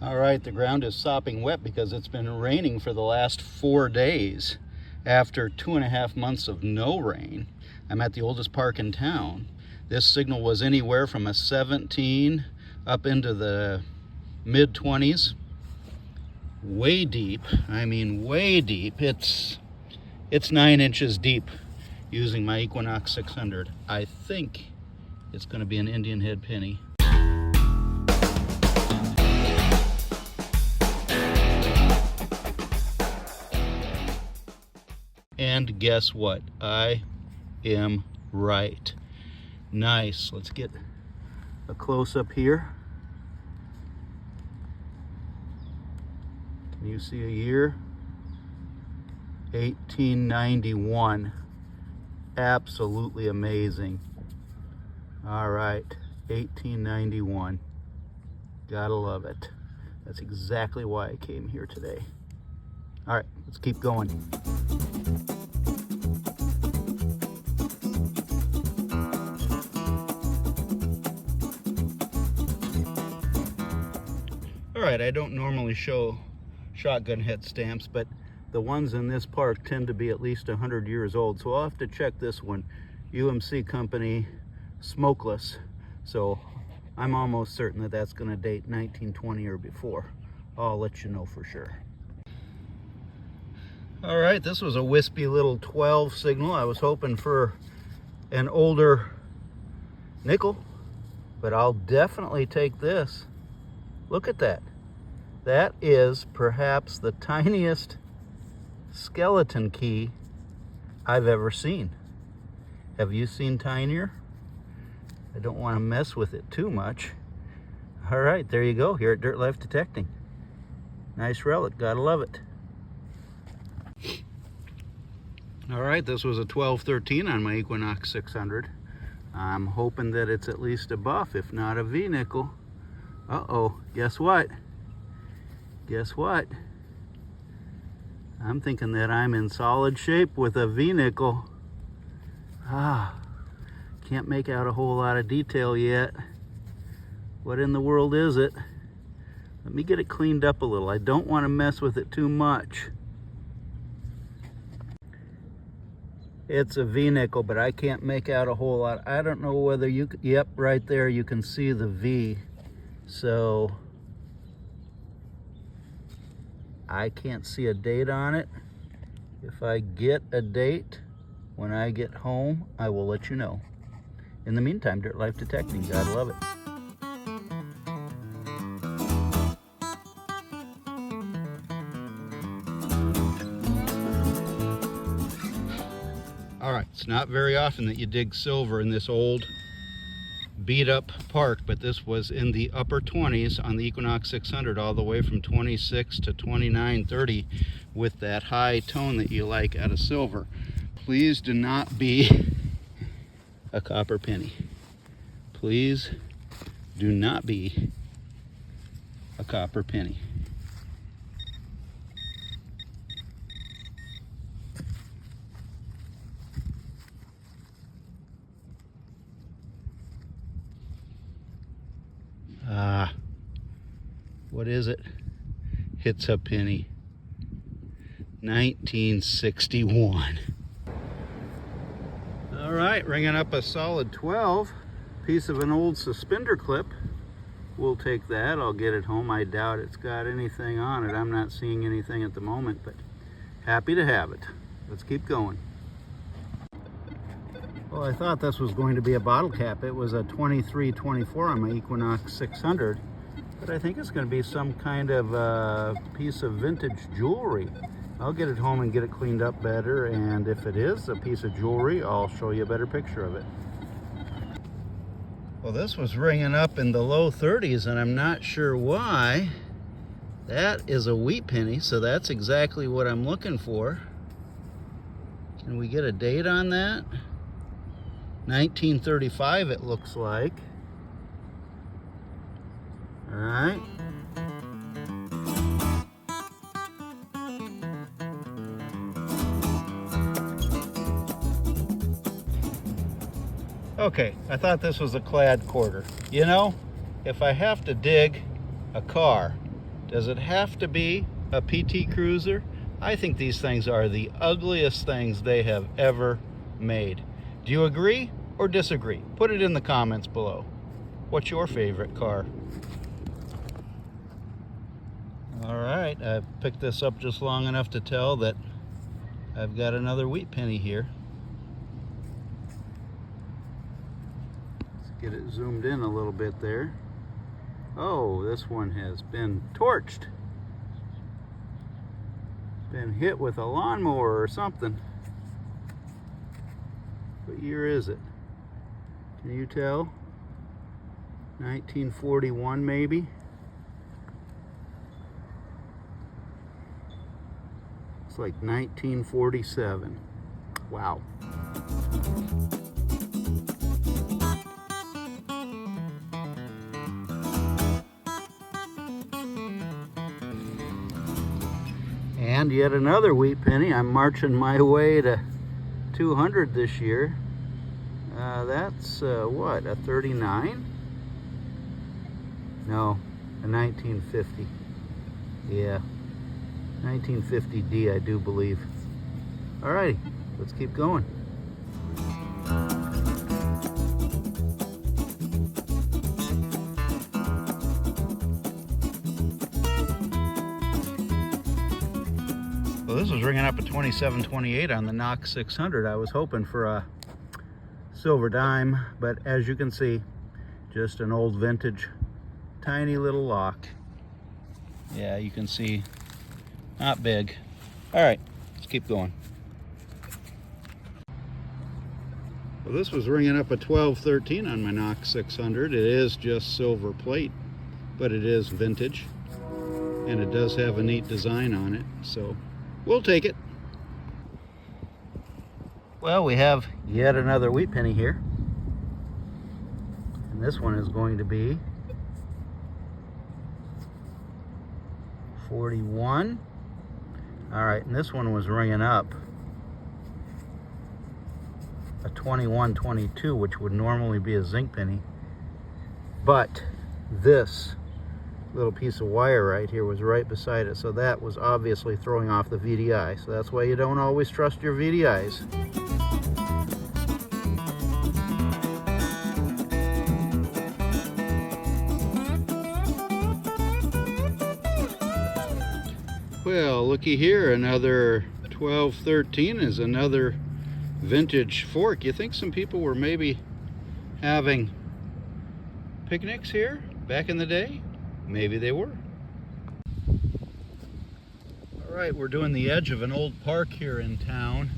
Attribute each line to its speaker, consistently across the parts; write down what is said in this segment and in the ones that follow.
Speaker 1: All right, the ground is sopping wet because it's been raining for the last 4 days. After 2.5 months of no rain, I'm at the oldest park in town. This signal was anywhere from a 17 up into the mid-20s. Way deep, I mean way deep. It's 9 inches deep using my Equinox 600. I think it's going to be an Indian head penny. And guess what? I am right. Nice. Let's get a close-up here. Can you see a year? 1891. Absolutely amazing. All right, 1891. Gotta love it. That's exactly why I came here today. All right, let's keep going. All right, I don't normally show shotgun head stamps, but the ones in this park tend to be at least 100 years old, so I'll have to check this one. UMC Company, smokeless. So I'm almost certain that that's going to date 1920 or before. I'll let you know for sure. All right, this was a wispy little 12 signal. I was hoping for an older nickel, but I'll definitely take this. Look at that. That is perhaps the tiniest skeleton key I've ever seen. Have you seen tinier? I don't want to mess with it too much. All right, there you go, here at Dirt Life Detecting. Nice relic, gotta love it. All right, this was a 1213 on my Equinox 600. I'm hoping that it's at least a buff, if not a V nickel. Uh-oh, guess what? Guess what? I'm thinking that I'm in solid shape with a V nickel. Can't make out a whole lot of detail yet. What in the world is it? Let me get it cleaned up a little. I don't want to mess with it too much. It's a V nickel, but I can't make out a whole lot. I don't know whether you, yep, right there you can see the V. So I can't see a date on it. If I get a date when I get home, I will let you know. In the meantime, Dirt Life Detecting, gotta love it. All right, it's not very often that you dig silver in this old beat up park, but this was in the upper 20s on the Equinox 600, all the way from 26 to 29, 30, with that high tone that you like out of silver. Please do not be a copper penny. Please do not be a copper penny. What is it? It's a penny. 1961. All right, ringing up a solid 12. Piece of an old suspender clip. We'll take that. I'll get it home. I doubt it's got anything on it. I'm not seeing anything at the moment, but happy to have it. Let's keep going. Well, I thought this was going to be a bottle cap. It was a 2324 on my Equinox 600, but I think it's going to be some kind of piece of vintage jewelry. I'll get it home and get it cleaned up better, and if it is a piece of jewelry, I'll show you a better picture of it. Well, this was ringing up in the low 30s, and I'm not sure why. That is a wheat penny, so that's exactly what I'm looking for. Can we get a date on that? 1935 it looks like. All right. Okay, I thought this was a clad quarter. You know, if I have to dig a car Does it have to be a PT Cruiser? I think these things are the ugliest things they have ever made. Do you agree or disagree? Put it in the comments below. What's your favorite car? All right, I've picked this up just long enough to tell that I've got another wheat penny here. Let's get it zoomed in a little bit there. Oh, this one has been torched. Been hit with a lawnmower or something. What year is it? Can you tell? 1941 maybe? It's like 1947. Wow. And yet another wheat penny. I'm marching my way to 200 this year. That's what, a 39? No, a 1950. Yeah, 1950D, I do believe. Alrighty, let's keep going. Well, this was ringing up at 2728 on the Knox 600. I was hoping for a silver dime, but as you can see, just an old vintage, tiny little lock. Yeah, you can see, not big. All right, let's keep going. Well, this was ringing up at 1213 on my Knox 600. It is just silver plate, but it is vintage, and it does have a neat design on it, so we'll take it. Well, we have yet another wheat penny here. And this one is going to be 41. All right, and this one was ringing up a 2122, which would normally be a zinc penny. But this little piece of wire right here was right beside it, so that was obviously throwing off the VDI. So that's why you don't always trust your VDIs. Well, looky here, another 1213 is another vintage fork. You think some people were maybe having picnics here back in the day? Maybe they were. All right, we're doing the edge of an old park here in town.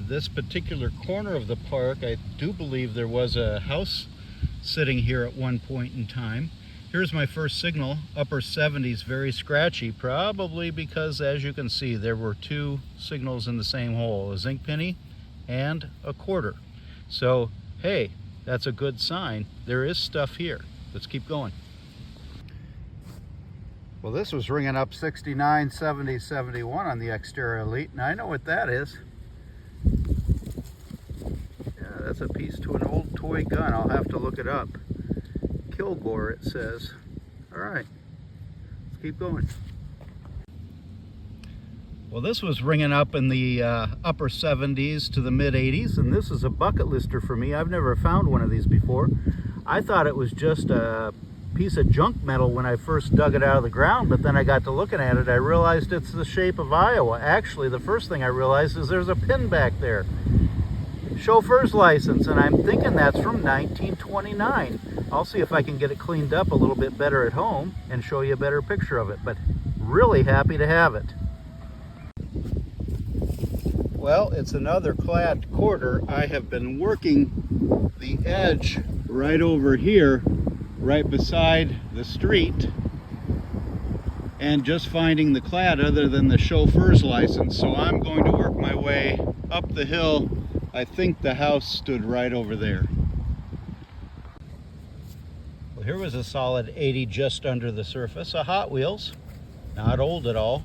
Speaker 1: This particular corner of the park, I do believe there was a house sitting here at one point in time. Here's my first signal, upper 70s, very scratchy, probably because, as you can see, there were two signals in the same hole, a zinc penny and a quarter. So, hey, that's a good sign. There is stuff here. Let's keep going. Well, this was ringing up 69, 70, 71 on the Exterior Elite, and I know what that is. Yeah, that's a piece to an old toy gun. I'll have to look it up. Kilgore, it says. All right, let's keep going. Well, this was ringing up in the upper 70s to the mid 80s, and this is a bucket lister for me. I've never found one of these before. I thought it was just a piece of junk metal when I first dug it out of the ground, but then I got to looking at it, I realized it's the shape of Iowa. Actually, the first thing I realized is there's a pin back there. Chauffeur's license, and I'm thinking that's from 1929. I'll see if I can get it cleaned up a little bit better at home and show you a better picture of it, but really happy to have it. Well, it's another clad quarter. I have been working the edge right over here, right beside the street, and just finding the clad other than the chauffeur's license. So I'm going to work my way up the hill. I think the house stood right over there. Well, here was a solid 80 just under the surface, a Hot Wheels, not old at all.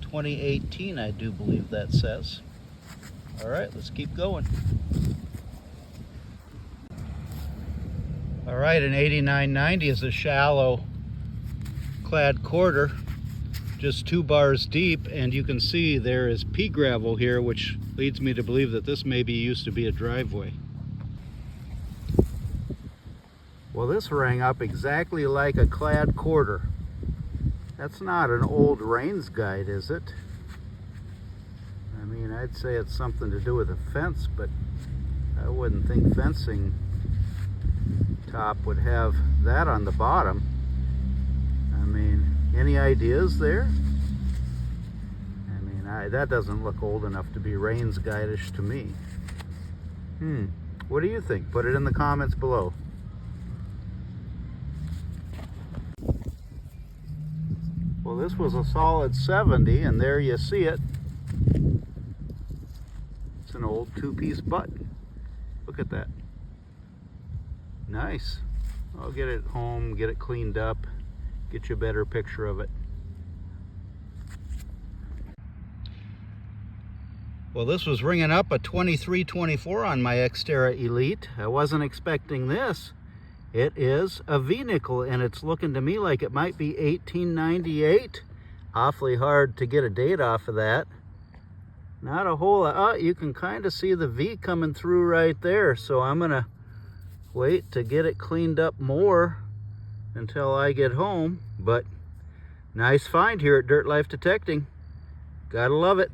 Speaker 1: 2018, I do believe that says. All right, let's keep going. All right, an 8990 is a shallow clad quarter, just 2 bars deep, and you can see there is pea gravel here, which leads me to believe that this maybe used to be a driveway. Well, this rang up exactly like a clad quarter. That's not an old Rains guide, is it? I mean, I'd say it's something to do with a fence, but I wouldn't think fencing top would have that on the bottom. I mean, any ideas there? I mean, that doesn't look old enough to be Rains guide-ish to me. What do you think? Put it in the comments below. Well, this was a solid 70, and there you see it. It's an old 2-piece button. Look at that. Nice. I'll get it home, get it cleaned up, get you a better picture of it. Well, this was ringing up a 2324 on my Xterra Elite. I wasn't expecting this. It is a V-nickel, and it's looking to me like it might be 1898. Awfully hard to get a date off of that. Not a whole lot. You can kind of see the V coming through right there, so I'm gonna wait to get it cleaned up more until I get home. But nice find here at Dirt Life Detecting. Gotta love it.